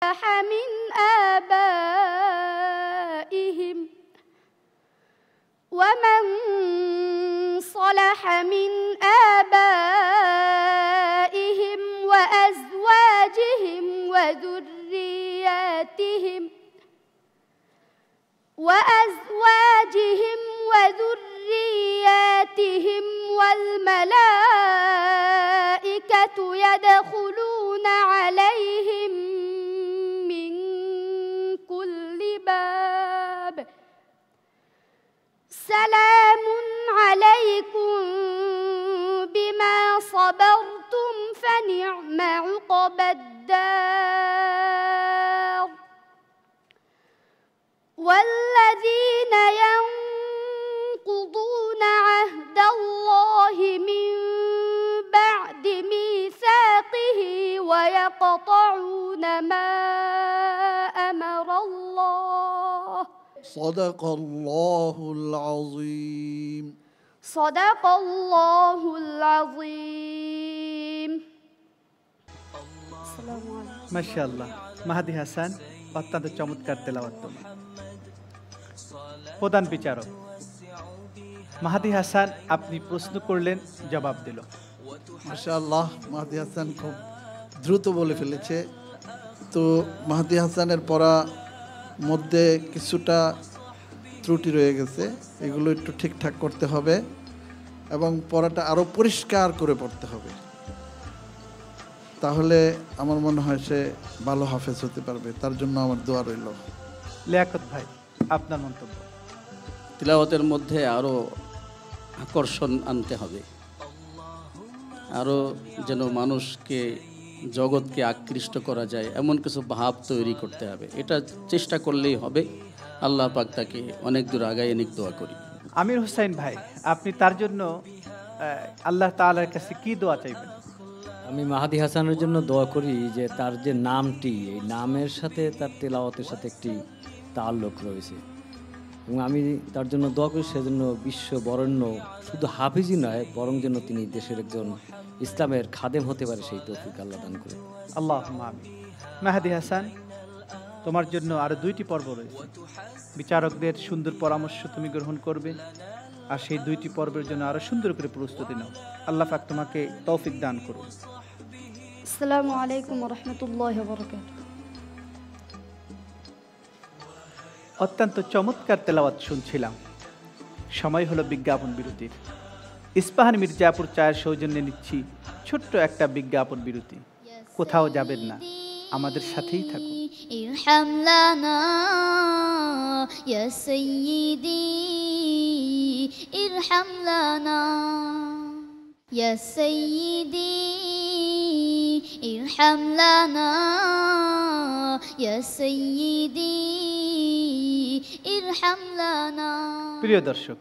من آبائهم ومن صلح من آبائهم وأزواجهم وذرياتهم والملائكة يدخلون عليهم من كل باب سلام عليكم بما صبرتم فنعم عقبى الدار والذين ينقضون عهد الله من بعد ميثاقه ويقطعون ما أمر الله صدق الله العظيم صدق الله العظيم মাশাআল্লাহ মাহাদি হাসান অত্যন্ত চমৎকার তেলাওয়াত তোমার। প্রধান বিচারক মাহাদি হাসান আপনি প্রশ্ন করলেন, জবাব দিল। মাশাআল্লাহ মাহাদি হাসান খুব দ্রুত বলে ফেলেছে। তো মাহাদি হাসানের পড়া মধ্যে কিছুটা ত্রুটি রয়ে গেছে, এগুলো একটু ঠিকঠাক করতে হবে এবং পড়াটা আরও পরিষ্কার করে পড়তে হবে, তাহলে আমার মনে হয় সে ভালো হাফেজ হতে পারবে। তার জন্য আমার দোয়া রইল। লিয়াকত ভাই আপনার মন্তব্য। তিলাওয়াতের মধ্যে আরও আকর্ষণ আনতে হবে, আরও যেন মানুষকে জগৎকে আকৃষ্ট করা যায় এমন কিছু ভাব তৈরি করতে হবে। এটা চেষ্টা করলেই হবে। আল্লাহ পাক তাকে অনেক দূর আগায় নিক দোয়া করি। আমির হোসেন ভাই আপনি তার জন্য আল্লাহ তাআলার কাছে কি দোয়া চাইবেন? আমি মাহাদি হাসানের জন্য দোয়া করি যে তার যে নামটি, এই নামের সাথে তার তেলাওয়াতের সাথে একটি তাল্লুক রয়েছে, এবং আমি তার জন্য দোয়া করি সেজন্য বিশ্ব বরেণ্য শুধু হাফিজই নয়, বরং যেন তিনি দেশের একজন ইসলামের খাদেম হতে পারে, সেই তৌফিক আল্লাহ দান করে। আল্লাহুম্মা আমিন। মাহাদি হাসান তোমার জন্য আরো 2টি পর্ব রয়েছে। বিচারকদের সুন্দর পরামর্শ তুমি গ্রহণ করবে, আর সেই 2টি পর্বের জন্য আরো সুন্দর করে প্রস্তুতি নাও। আল্লাহ পাক তোমাকে তৌফিক দান করুন। আসসালামু আলাইকুম ওয়া রাহমাতুল্লাহি ওয়া বারাকাতুহু। অত্যন্ত চমৎকার তেলাওয়াত শুনছিলাম। সময় হলো বিজ্ঞাপন বিরতির। ইস্পাহান মির্জাপুর চায়ের সৌজন্যে নিচ্ছি ছোট্ট একটা বিজ্ঞাপন বিরতি। কোথাও যাবেন না, আমাদের সাথেই থাকুন। ইরহাম লানা ইয়া সাইয়্যিদি ইরহাম লানা ইয়া সাইয়্যিদি ইরহাম লানা ইয়া সাইয়্যিদি ইরহাম লানা। প্রিয় দর্শক,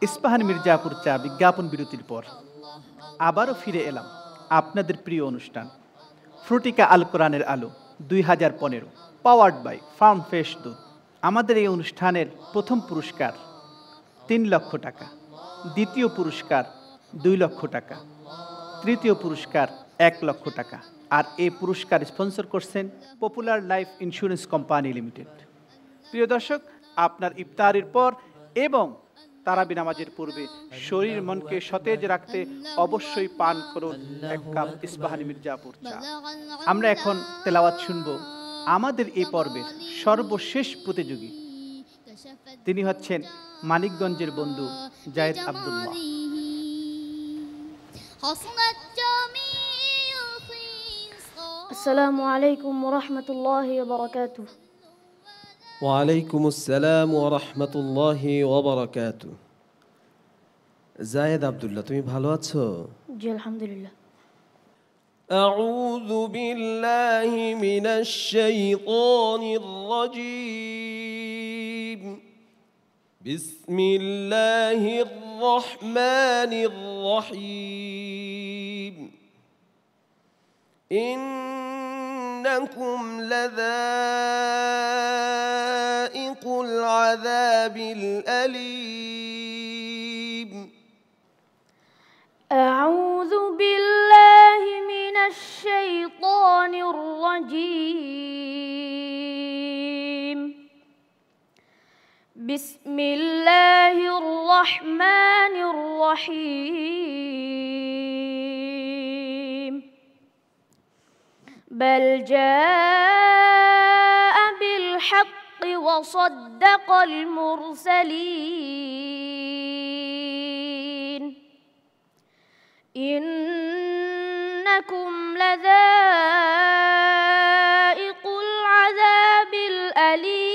ইস্পাহান মির্জাপুর চা বিজ্ঞাপন বিরতির পর আবারও ফিরে এলাম আপনাদের প্রিয় অনুষ্ঠান ফ্রুটিকা আল কোরআনের আলো 2015, পাওয়ার্ড বাই ফার্ম ফ্রেশ দুধ। আমাদের এই অনুষ্ঠানের প্রথম পুরস্কার 3 লক্ষ টাকা, দ্বিতীয় পুরস্কার 2 লক্ষ টাকা, তৃতীয় পুরস্কার 1 লক্ষ টাকা। আর এই পুরস্কার স্পন্সর করছেন popular life insurance company limited. প্রিয় দর্শক, আপনার ইফতারের পর এবং তারাবি নামাজের পূর্বে শরীর মনকে সতেজ রাখতে অবশ্যই পান করুন 1 কাপ ইস্পাহানি মির্জাপুর চা। আমরা এখন তেলাওয়াত শুনব আমাদের এই পর্বের সর্বশেষ প্রতিযোগী। তিনি হচ্ছেন মানিকগঞ্জের বন্ধু জায়েদ আব্দুল্লাহ। আসসালামু আলাইকুম ওয়া রাহমাতুল্লাহি ওয়া বারাকাতুহু। ওয়ালাইকুম আসসালাম ওয়া রাহমাতুল্লাহি ওয়া বারাকাতুহু। জায়েদ আব্দুল্লাহ, তুমি ভালো আছো? জি আলহামদুলিল্লাহ। আউযু বিল্লাহি মিনাশ শাইতানির রাজীম। বিসমিল্লাহির রাহমানির রহিম। إنكم لذائق العذاب الأليم. أعوذ بالله من الشيطان الشيطان الرجيم بسم الله الرحمن الرحيم بل جاء بالحق وصدق المرسلين إنكم لذائق العذاب الأليم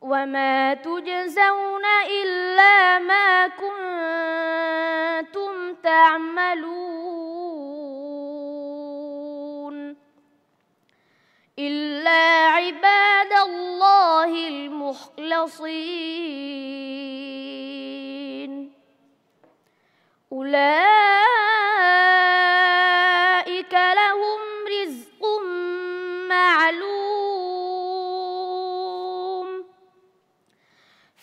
وما تجزون إلا ما كنتم تعملون إلا عباد الله المخلصين أولئك لهم رزق معلوم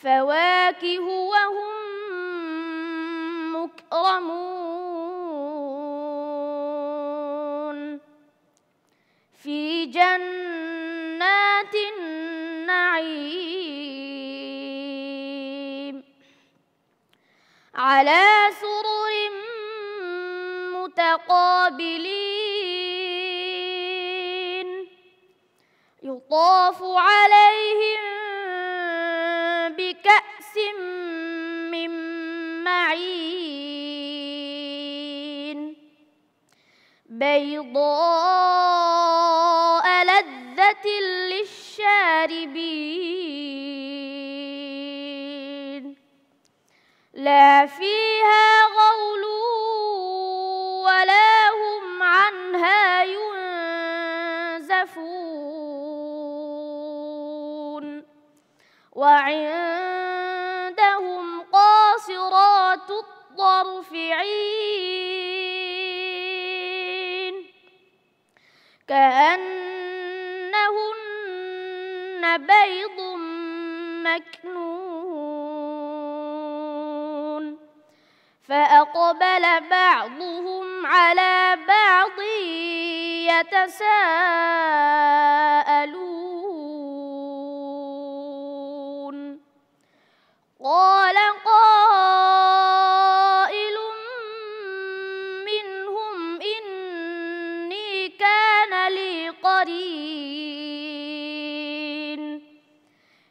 فواكه وهم مكرمون في جنات النعيم على سرر متقابلين يطاف عليهم بكأس من معين بيضاء لذة للشاربين لا فيها غول ولا هم عنها ينزفون وعندهم قاصرات الطرف عين كأنهن بيض مكنون فأقبل بعضهم على بعض يتساءلون قال قائل منهم إني كان لي قرين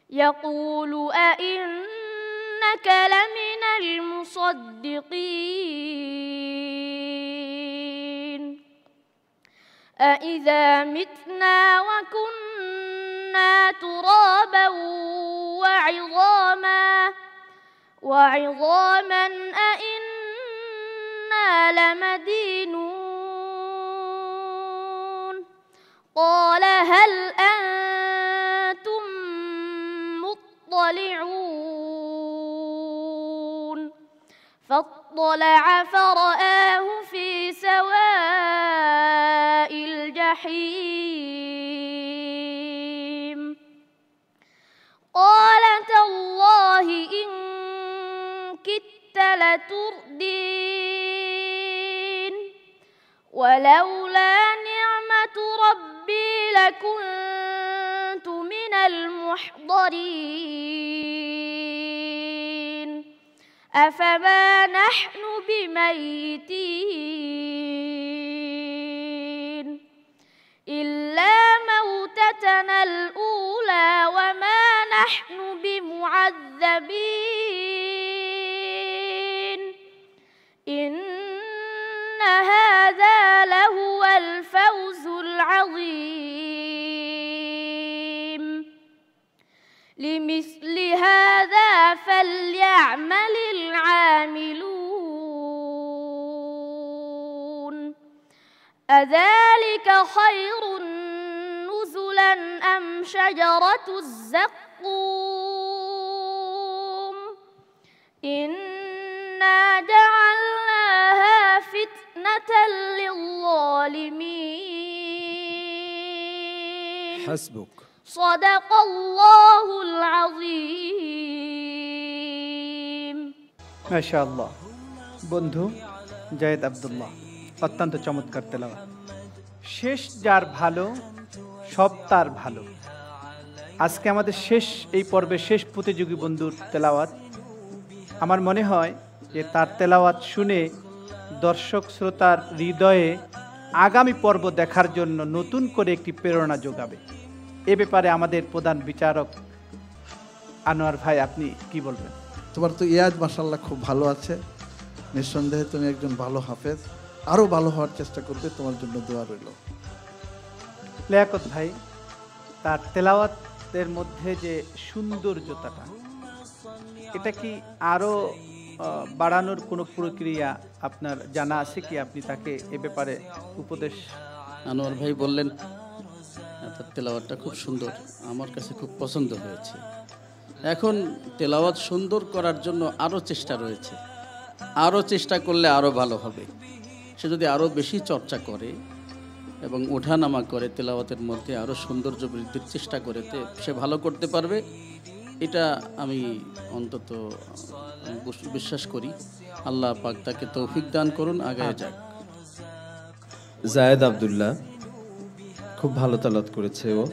يقول أئنك لمن المصدقين أإذا متنا وكنا ترابا وعظاما أئنا لمدينون قال هل أنتم مطلعون فاطلع فرآه في سواء الجحيم قال تالله إن كدت لتردين ولولا نعمة ربي لكنت من المحضرين أفما نحن بميتين إلا موتتنا الأولى وما نحن بمعذبين إن هذا لهو الفوز العظيم لمثل هذا فليعمل العاملون أذلك خير نزلا أم شجرة الزقوم إنا جعلناها فتنة للظالمين حسبك صدق الله العظيم মাশাআল্লাহ। বন্ধু, জায়েদ আব্দুল্লাহ, অত্যন্ত চমৎকার তেলাওয়াত। শেষ যার ভালো সব তার ভালো। আজকে আমাদের শেষ এই পর্বের শেষ প্রতিযোগী বন্ধুর তেলাওয়াত, আমার মনে হয় যে তার তেলাওয়াত শুনে দর্শক শ্রোতার হৃদয়ে আগামী পর্ব দেখার জন্য নতুন করে একটি প্রেরণা যোগাবে। এ ব্যাপারে আমাদের প্রধান বিচারক আনোয়ার ভাই, আপনি কি বলবেন? তোমার তো ইয়াজ মাশাআল্লাহ খুব ভালো আছে, নিঃসন্দেহে তুমি একজন ভালো হাফেজ, আরও ভালো হওয়ার চেষ্টা করবে, তোমার জন্য দোয়া রইল। লিয়াকত ভাই, তার তেলাওয়াতের মধ্যে যে সৌন্দর্যতাটা, এটা কি আরও বাড়ানোর কোনো প্রক্রিয়া আপনার জানা আছে কি? আপনি তাকে এ ব্যাপারে উপদেশ। আনোয়ার ভাই বললেন তার তেলাওয়াতটা খুব সুন্দর, আমার কাছে খুব পছন্দ হয়েছে। এখন তেলাওয়াত সুন্দর করার জন্য আরও চেষ্টা রয়েছে, আরও চেষ্টা করলে আরও ভালো হবে। সে যদি আরও বেশি চর্চা করে এবং ওঠানামা করে, তেলাওয়াতের মধ্যে আরও সৌন্দর্য বৃদ্ধির চেষ্টা করে, সে ভালো করতে পারবে। এটা আমি অন্তত বিশ্বাস করি। আল্লাহ পাক তাকে তৌফিক দান করুন, আগায় যাক। জায়েদ আব্দুল্লাহ খুব ভালো তেলাওয়াত করেছে ও।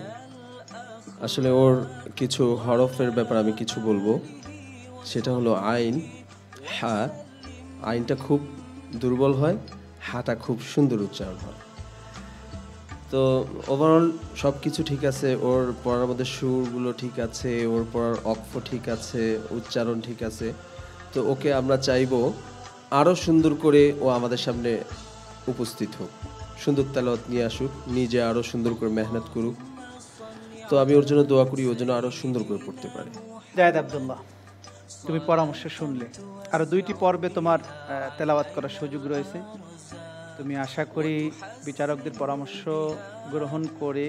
আসলে ওর কিছু হরফের ব্যাপারে আমি কিছু বলবো। সেটা হলো আইন, হা। আইনটা খুব দুর্বল হয়, হাটা খুব সুন্দর উচ্চারণ হয়। তো ওভারঅল সব কিছু ঠিক আছে, ওর পড়ার মধ্যে সুরগুলো ঠিক আছে, ওর পড়ার অক্ষ ঠিক আছে, উচ্চারণ ঠিক আছে। তো ওকে আমরা চাইবো আরও সুন্দর করে ও আমাদের সামনে উপস্থিত হোক, সুন্দর তেলাওয়াত নিয়ে আসুক, নিজে আরও সুন্দর করে মেহনত করুক। তো আমি ওর জন্য দোয়া করি, ওর জন্য আরও সুন্দর করে পড়তে পারে। জায়েদ আব্দুল্লাহ, তুমি পরামর্শ শুনলে, আরও 2টি পর্বে তোমার তেলাওয়াত করার সুযোগ রয়েছে। তুমি আশা করি বিচারকদের পরামর্শ গ্রহণ করে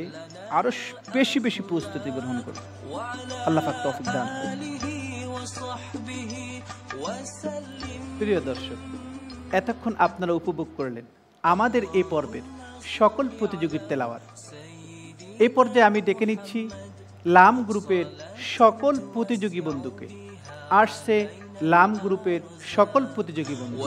আরও বেশি বেশি প্রস্তুতি গ্রহণ করো। আল্লাহ পাক তৌফিক দান করুন। প্রিয় দর্শক, এতক্ষণ আপনারা উপভোগ করলেন আমাদের এই পর্বের সকল প্রতিযোগীর তেলাওয়াত। এই পর্যায়ে আমি ডেকে নিচ্ছি লাম গ্রুপের সকল প্রতিযোগী বন্ধুকে। আসছে লাম গ্রুপের সকল প্রতিযোগী বন্ধু।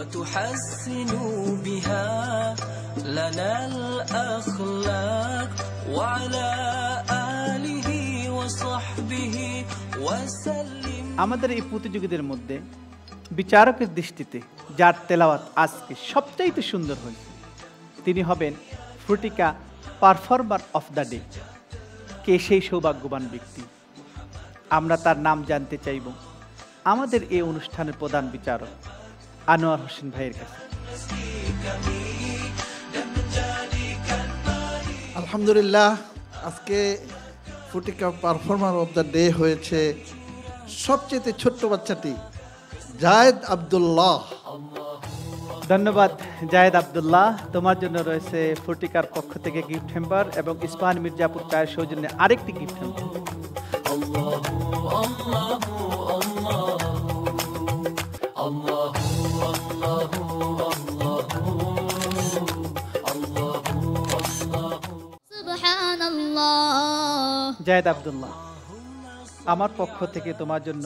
আমাদের এই প্রতিযোগীদের মধ্যে বিচারকের দৃষ্টিতে যার তেলাওয়াত আজকে সবচাইতে সুন্দর হয়েছে, তিনি হবেন Fruitika performer of the day. কে সেই সৌভাগ্যবান ব্যক্তি? আমরা তার নাম জানতে চাইব আমাদের এই অনুষ্ঠানের প্রধান বিচারক আনোয়ার হোসেন ভাইয়ের কাছে। আলহামদুলিল্লাহ, আজকে Frutika performer of the day হয়েছে সবচেয়ে ছোট্ট বাচ্চাটি জায়েদ আব্দুল্লাহ। ধন্যবাদ জায়েদ আব্দুল্লাহ, তোমার জন্য রয়েছে ফ্রুটিকার পক্ষ থেকে গিফট হ্যাম্পার এবং ইস্পাহান মির্জাপুর চায়ের সৌজন্যে আরেকটি গিফট হ্যাম্পার। জায়েদ আব্দুল্লাহ, আমার পক্ষ থেকে তোমার জন্য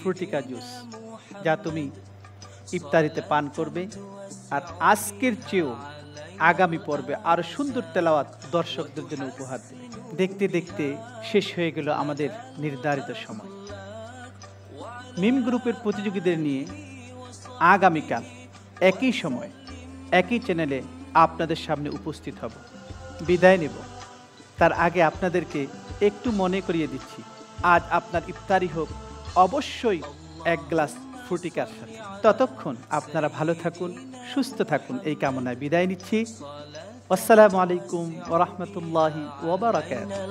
ফ্রুটিকা জুস, যা তুমি ইফতারিতে পান করবে। আর আজকের চেয়েও আগামী পর্বে আরো সুন্দর তেলাওয়াত দর্শকদের জন্য উপহার দেবে। দেখতে দেখতে শেষ হয়ে গেল আমাদের নির্ধারিত সময়। মিম গ্রুপের প্রতিযোগীদের নিয়ে আগামীকাল একই সময় একই চ্যানেলে আপনাদের সামনে উপস্থিত হব। বিদায় নেব তার আগে আপনাদেরকে একটু মনে করিয়ে দিচ্ছি, আজ আপনার ইফতারি হোক অবশ্যই এক গ্লাস ফ্রুটিকার সাথে। ততক্ষণ আপনারা ভালো থাকুন, সুস্থ থাকুন, এই কামনায় বিদায় নিচ্ছি। আসসালামু আলাইকুম ওয়া রাহমাতুল্লাহি ওয়া বারাকাতুহু।